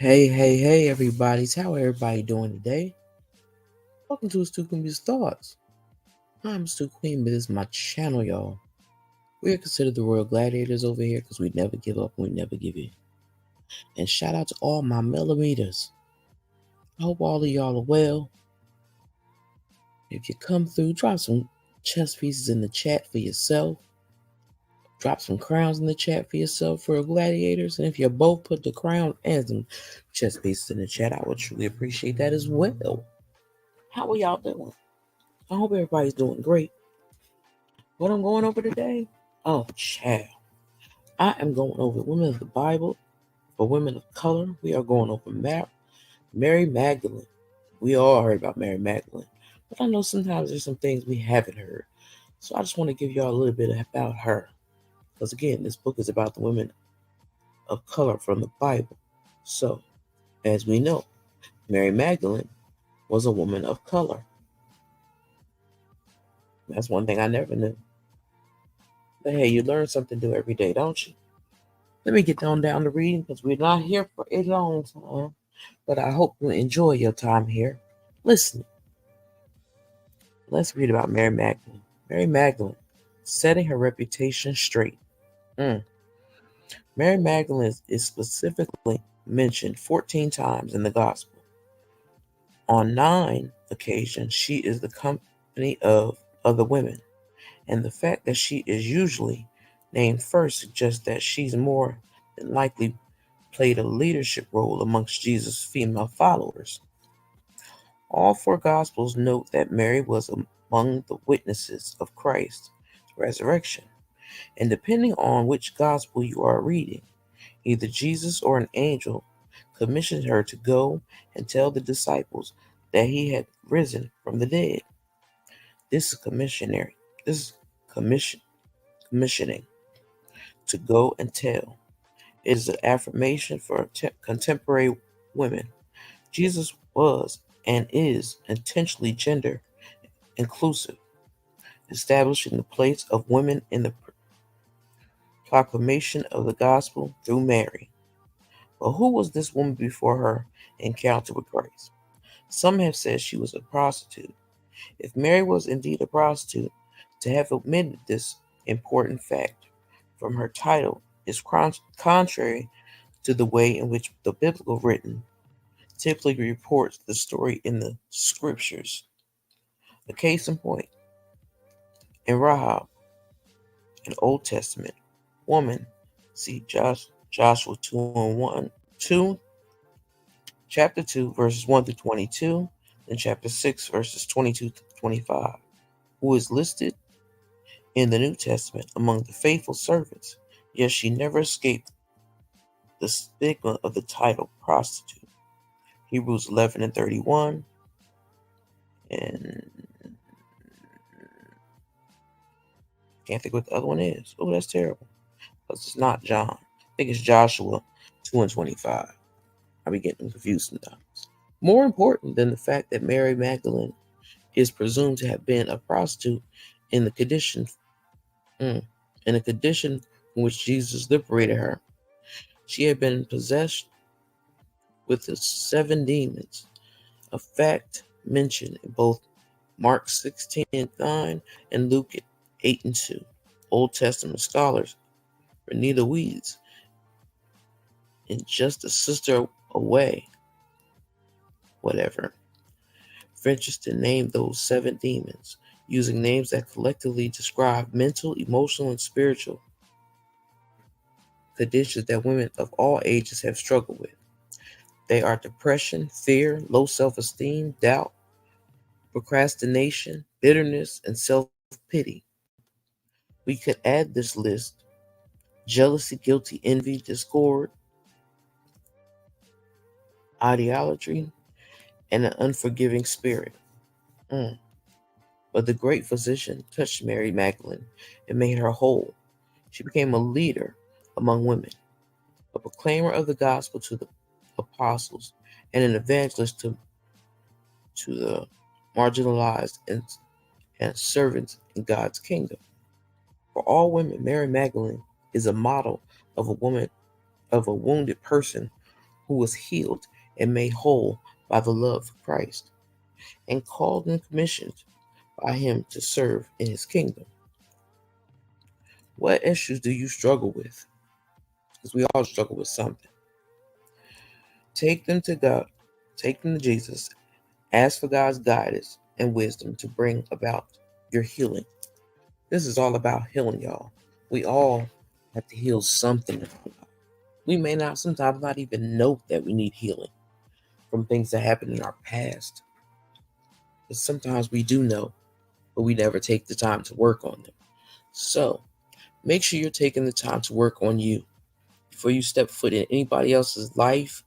Hey, everybody. How everybody doing today? Welcome to Stu Queen's Thoughts. I'm Stu Queen, but this is my channel, y'all. We're considered the Royal Gladiators over here because we never give up and we never give in. And shout out to all my millimeters. I hope all of y'all are well. If you come through, drop some chess pieces in the chat for yourself. Drop some crowns in the chat for yourself for gladiators. And if you both put the crown and some chess pieces in the chat, I would truly appreciate that as well. How are y'all doing? I hope everybody's doing great. What I'm going over today? Oh, child. I am going over Women of the Bible for women of color. We are going over Mary Magdalene. We all heard about Mary Magdalene, but I know sometimes there's some things we haven't heard. So I just want to give y'all a little bit about her. Because again, this book is about the women of color from the Bible. So, as we know, Mary Magdalene was a woman of color. That's one thing I never knew. But hey, you learn something new every day, don't you? Let me get on down to reading because we're not here for a long time. But I hope you enjoy your time here. Listen, let's read about Mary Magdalene. Mary Magdalene, setting her reputation straight. Mary Magdalene is specifically mentioned 14 times in the Gospel. On 9 occasions, she is the company of other women, and the fact that she is usually named first suggests that she's more than likely played a leadership role amongst Jesus' female followers. All 4 Gospels note that Mary was among the witnesses of Christ's resurrection, and depending on which Gospel you are reading, either Jesus or an angel commissioned her to go and tell the disciples that he had risen from the dead. This is commissionary. This is commissioning to go and tell. It is an affirmation for contemporary women. Jesus was and is intentionally gender inclusive, establishing the place of women in the proclamation of the gospel through Mary. But who was this woman before her encounter with Christ? Some have said she was a prostitute. If Mary was indeed a prostitute, to have omitted this important fact from her title is contrary to the way in which the biblical written typically reports the story in the scriptures. A case in point, in Rahab, an Old Testament woman, see Joshua 2 and 1, 2, chapter 2, verses 1 through 22, and chapter 6, verses 22 to 25, who is listed in the New Testament among the faithful servants, yet she never escaped the stigma of the title prostitute. Hebrews 11 and 31, and can't think what the other one is. Oh, that's terrible. Because it's not John. I think it's Joshua 2 and 25. I be getting confused sometimes. More important than the fact that Mary Magdalene is presumed to have been a prostitute in the condition in which Jesus liberated her. She had been possessed with the 7 demons, a fact mentioned in both Mark 16:9 and Luke 8 and 2. Old Testament scholars Renita Weeds in Just a Sister Away, whatever, ventures to name those 7 demons, using names that collectively describe mental, emotional, and spiritual conditions that women of all ages have struggled with. They are depression, fear, low self-esteem, doubt, procrastination, bitterness, and self-pity. We could add this list: jealousy, guilty, envy, discord, idolatry, and an unforgiving spirit. But the great physician touched Mary Magdalene and made her whole. She became a leader among women, a proclaimer of the gospel to the apostles, and an evangelist to the marginalized and servants in God's kingdom. For all women, Mary Magdalene is a model of a woman, of a wounded person who was healed and made whole by the love of Christ, and called and commissioned by Him to serve in His kingdom. What issues do you struggle with? Because we all struggle with something. Take them to God, take them to Jesus, ask for God's guidance and wisdom to bring about your healing. This is all about healing, y'all. We all have to heal something. We may not sometimes not even know that we need healing from things that happened in our past. But sometimes we do know, but we never take the time to work on them. So make sure you're taking the time to work on you before you step foot in anybody else's life,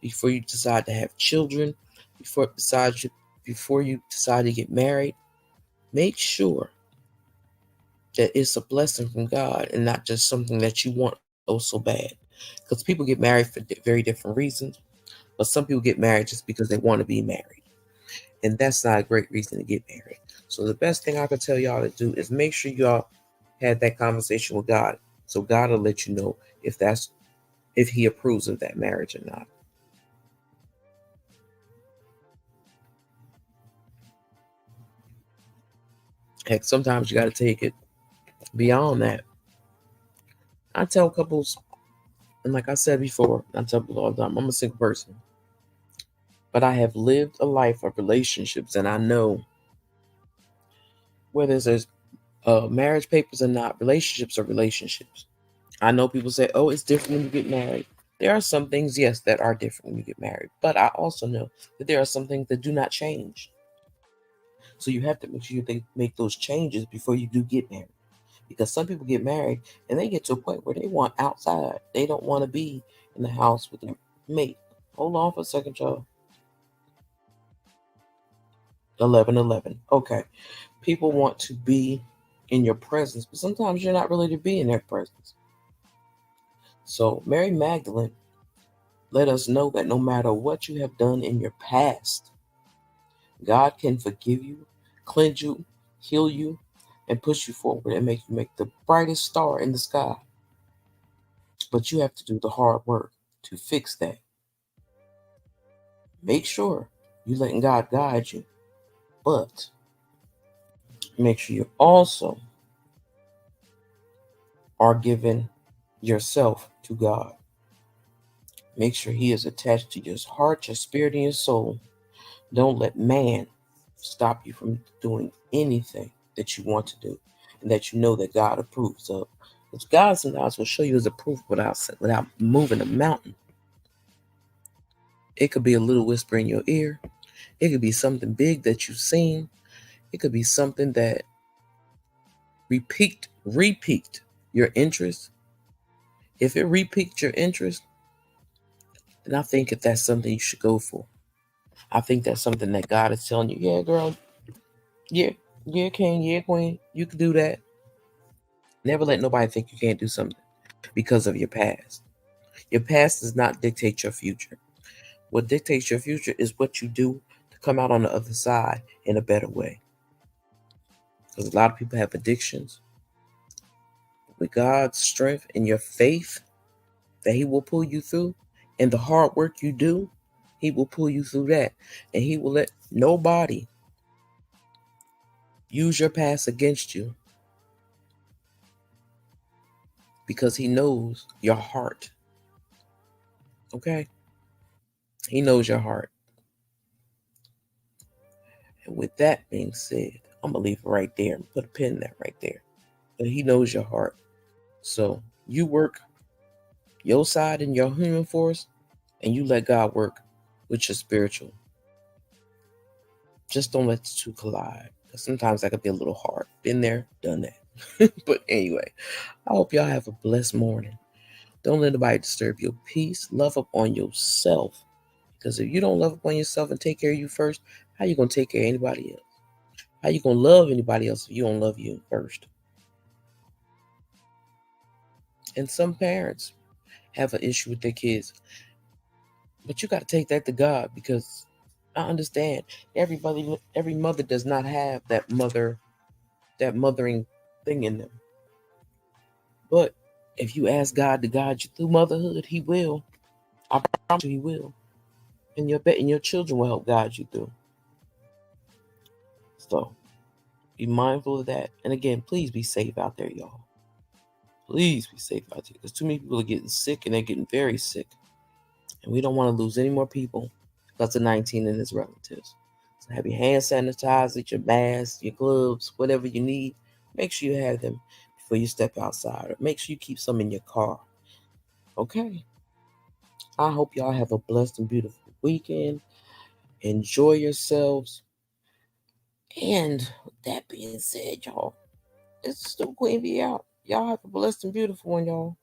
before you decide to have children, before you decide to get married. Make sure that it's a blessing from God and not just something that you want oh so bad. Because people get married for very different reasons, but some people get married just because they want to be married. And that's not a great reason to get married. So the best thing I can tell y'all to do is make sure y'all had that conversation with God. So God will let you know if He approves of that marriage or not. Heck, sometimes you got to take it beyond that. I tell couples, and like I said before, I tell people all the time, I'm a single person. But I have lived a life of relationships, and I know whether there's marriage papers or not, relationships are relationships. I know people say, oh, it's different when you get married. There are some things, yes, that are different when you get married. But I also know that there are some things that do not change. So you have to make sure you make those changes before you do get married. Because some people get married and they get to a point where they want outside. They don't want to be in the house with their mate. Hold on for a second, y'all. 11:11. Okay. People want to be in your presence, but sometimes you're not really to be in their presence. So Mary Magdalene let us know that no matter what you have done in your past, God can forgive you, cleanse you, heal you, and push you forward and make the brightest star in the sky. But you have to do the hard work to fix that. Make sure you letting God guide you, but make sure you also are giving yourself to God. Make sure He is attached to your heart, your spirit, and your soul. Don't let man stop you from doing anything that you want to do and that you know that God approves of. Because God sometimes will show you His approval without moving a mountain. It could be a little whisper in your ear. It could be something big that you've seen. It could be something that repiqued your interest. If it repiqued your interest, then I think if that's something you should go for. I think that's something that God is telling you, yeah, girl, yeah, yeah, king, yeah, queen, you can do that. Never let nobody think you can't do something because of your past. Your past does not dictate your future. What dictates your future is what you do to come out on the other side in a better way. Because a lot of people have addictions. With God's strength and your faith that He will pull you through, and the hard work you do, He will pull you through that. And He will let nobody use your past against you because He knows your heart. Okay? He knows your heart. And with that being said, I'm going to leave it right there and put a pin in that right there. But He knows your heart. So you work your side in your human force and you let God work with your spiritual. Just don't let the two collide. Because sometimes that could be a little hard. Been there, done that. But anyway, I hope y'all have a blessed morning. Don't let anybody disturb your peace. Love up on yourself. Because if you don't love up on yourself and take care of you first, how you going to take care of anybody else? How you going to love anybody else if you don't love you first? And some parents have an issue with their kids. But you got to take that to God, because I understand every mother does not have that mothering thing in them. But if you ask God to guide you through motherhood, He will. I promise you he will. And your children will help guide you through. So be mindful of that. And again, please be safe out there, y'all. Please be safe out there. Because too many people are getting sick and they're getting very sick. And we don't want to lose any more people because of 19 and his relatives. So have your hand sanitizer, your mask, your gloves, whatever you need. Make sure you have them before you step outside. Or make sure you keep some in your car. Okay? I hope y'all have a blessed and beautiful weekend. Enjoy yourselves. And with that being said, y'all, it's still Queen Bee out. Y'all have a blessed and beautiful one, y'all.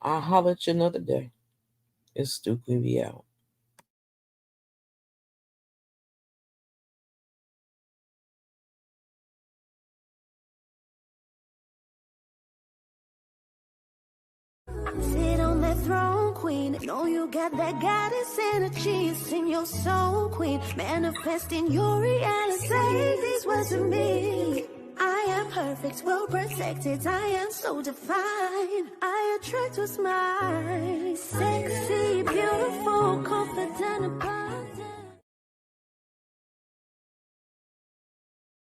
I'll holler at you another day. It's still Queen Bee out. Sit on that throne, queen. Know you got that goddess energy. It's in your soul, queen. Manifesting your reality. Say these words to me. I am perfect, well protected. I am so divine. I attract what's mine. Say